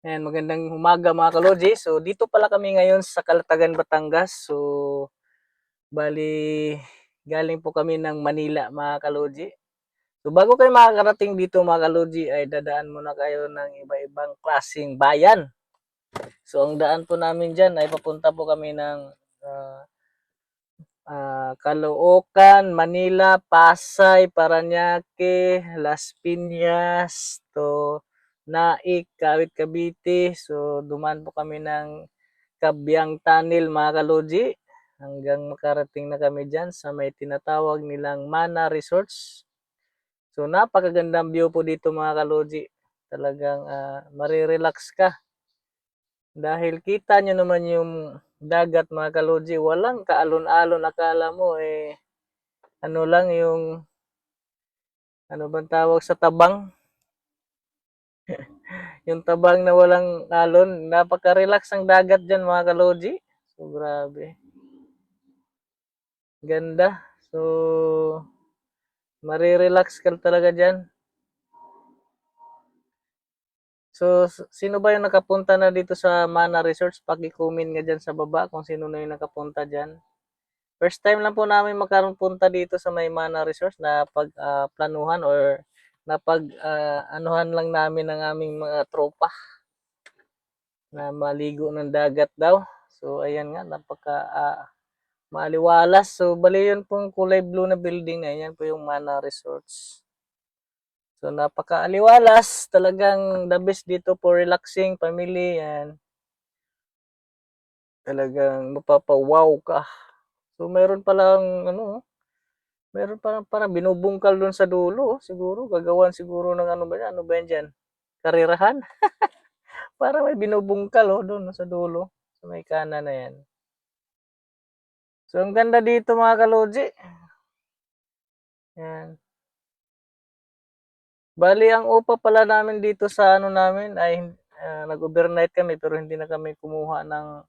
Ayan, magandang umaga mga kalodji. So, dito pala kami ngayon sa Calatagan, Batangas. So, bali, galing po kami ng Manila mga kalodji. So, bago kayo makakarating dito mga kalodji, ay dadaan muna kayo ng iba-ibang klaseng bayan. So, ang daan po namin dyan ay papunta po kami ng uh, Caloocan, Manila, Pasay, Parañaque, Las Piñas, Naik, Kawit, Cavite. So, dumaan po kami ng Kabyang Tunnel mga kalodji hanggang makarating na kami dyan sa may tinatawag nilang Mana Resorts. So, napakagandang view po dito mga kalodji. Talagang marirelax ka. Dahil kita nyo naman yung dagat mga kalodji, walang kaalon-alon. Akala mo ano lang yung, ano bang tawag sa tabang? Yung tabang na walang alon. Napaka-relax ang dagat dyan mga kalodji. So, grabe. Ganda. So, marirelax ka talaga dyan. So, sino ba yung nakapunta na dito sa Mana Resorts? Paki-comment nga dyan sa baba kung sino na yung nakapunta dyan. First time lang po namin punta dito sa may Mana Resorts na pag-planuhan or na pag-anuhan lang namin ng aming mga tropa na maligo ng dagat daw. So, ayan nga, napaka maaliwalas. So, bali yun pong kulay blue na building na yan po yung Mana Resorts. So, napaka-aliwalas. Talagang the best dito for relaxing family. Yan. Talagang mapapawaw ka. So, meron palang, meron parang binubungkal doon sa dulo. Siguro, gagawan siguro ng ano ba yan? Ano ba yan dyan? Karirahan? Para may binubungkal doon sa dulo. Sa may kanan na yan. So, ang ganda dito mga kalodji. Yan. Bali, ang upa pala namin dito sa ano namin ay nag-overnight kami pero hindi na kami kumuha ng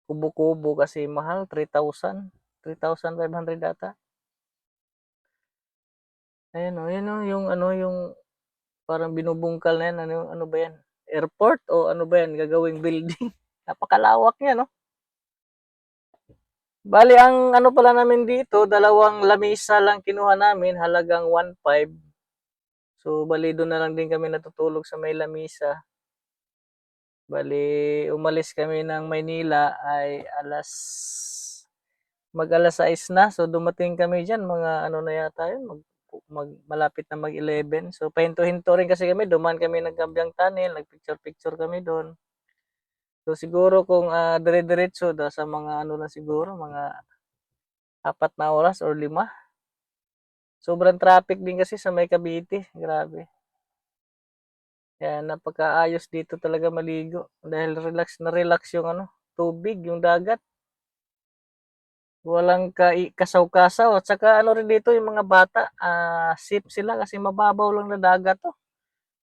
kubo-kubo kasi mahal, 3,000. 3,500 data. Ayan yung yung parang binubungkal na yan. Ano ba yan? Airport o ano ba yan? Gagawing building. Napakalawak niya, no? Bali, ang ano pala namin dito, dalawang lamisa lang kinuha namin, halagang 1,500. So, bali doon na lang din kami natutulog sa may lamisa. Bali, umalis kami ng Maynila ay mag-alas 6 na. So, dumating kami dyan, mga ano na yata yun, malapit na mag-11. So, pahinto-hinto rin kasi kami, dumaan kami ng Gambiang Tunnel, nagpicture-picture kami doon. So, siguro kung dire-diretso, sa mga ano na siguro, mga 4 na oras or 5. Sobrang traffic din kasi sa may Cavite. Grabe. Kaya napakaayos dito talaga maligo. Dahil relax na relax yung tubig, yung dagat. Walang kasaw-kasaw. At saka ano rin dito yung mga bata, safe sila kasi mababaw lang na dagat to.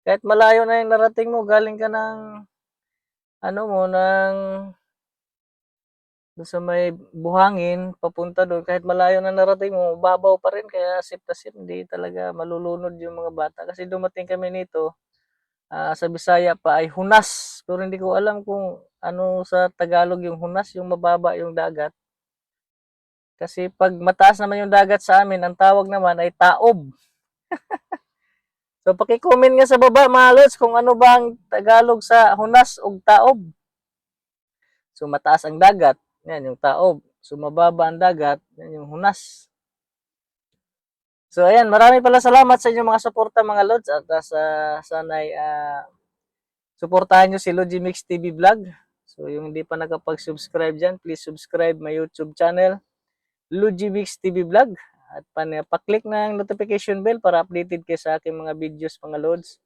Kahit malayo na yung narating mo, galing ka ng ng doon sa may buhangin, papunta doon, kahit malayo na narating mo, mababaw pa rin, kaya safe na safe, hindi talaga malulunod yung mga bata. Kasi dumating kami nito, sa Bisaya pa ay hunas, pero hindi ko alam kung ano sa Tagalog yung hunas, yung mababa yung dagat. Kasi pag mataas naman yung dagat sa amin, ang tawag naman ay taob. So paki-comment nga sa baba mga lods kung ano ba ang Tagalog sa hunas o taob. So mataas ang dagat, yan yung taob. So mababa ang dagat, yan yung hunas. So ayan, maraming pala salamat sa inyong mga suporta mga lods at sana'y suportahan nyo si Logimix TV Vlog. So yung hindi pa nakapag-subscribe dyan, please subscribe my YouTube channel, Logimix TV Vlog. At pa-click ng notification bell para updated kayo sa aking mga videos mga lods.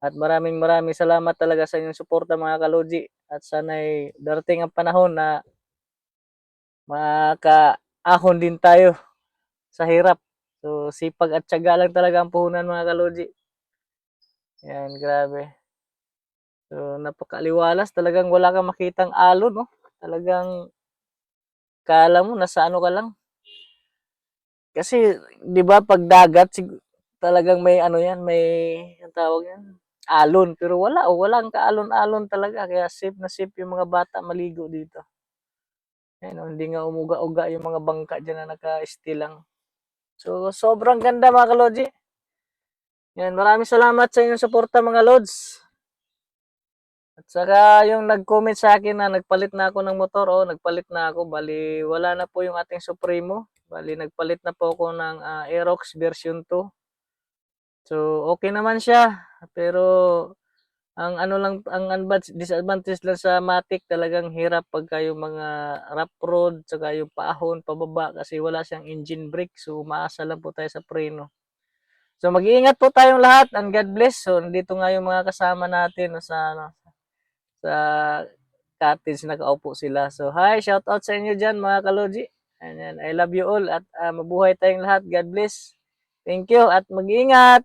At maraming salamat talaga sa inyong suporta mga kalodji. At sana'y darating ang panahon na makaahon din tayo sa hirap. So sipag at tiyaga lang talaga ang puhunan mga kalodji. Yan, grabe. So napakaliwalas, talagang wala kang makitang alon, no? Talagang kala mo nasa ano ka lang. Kasi 'di ba pag dagat talagang may ano yan, may ang tawag yan, alon. Pero walang kaalon-alon talaga. Kaya safe na safe yung mga bata maligo dito. Ayan, oh, hindi nga umuga-uga yung mga bangka dyan na naka-stay lang. So, sobrang ganda mga kalodji. Yan, maraming salamat sa inyong suporta mga lods. At saka yung nag-comment sa akin na nagpalit na ako ng motor, nagpalit na ako. Bali, wala na po yung ating Supremo. Bali, nagpalit na po ako ng Aerox version 2. So, okay naman siya. Pero, ang ano lang, ang disadvantage lang sa Matic, talagang hirap pagka yung mga rough road, saka yung paahon, pababa, kasi wala siyang engine brake. So, umaasa lang po tayo sa preno. So, mag-iingat po tayong lahat and God bless. So, nandito nga yung mga kasama natin sa cottage, nakaupo sila. So, hi, shout out sa inyo dyan mga kaloji. Ayan, I love you all at mabuhay tayong lahat. God bless. Thank you at mag-iingat.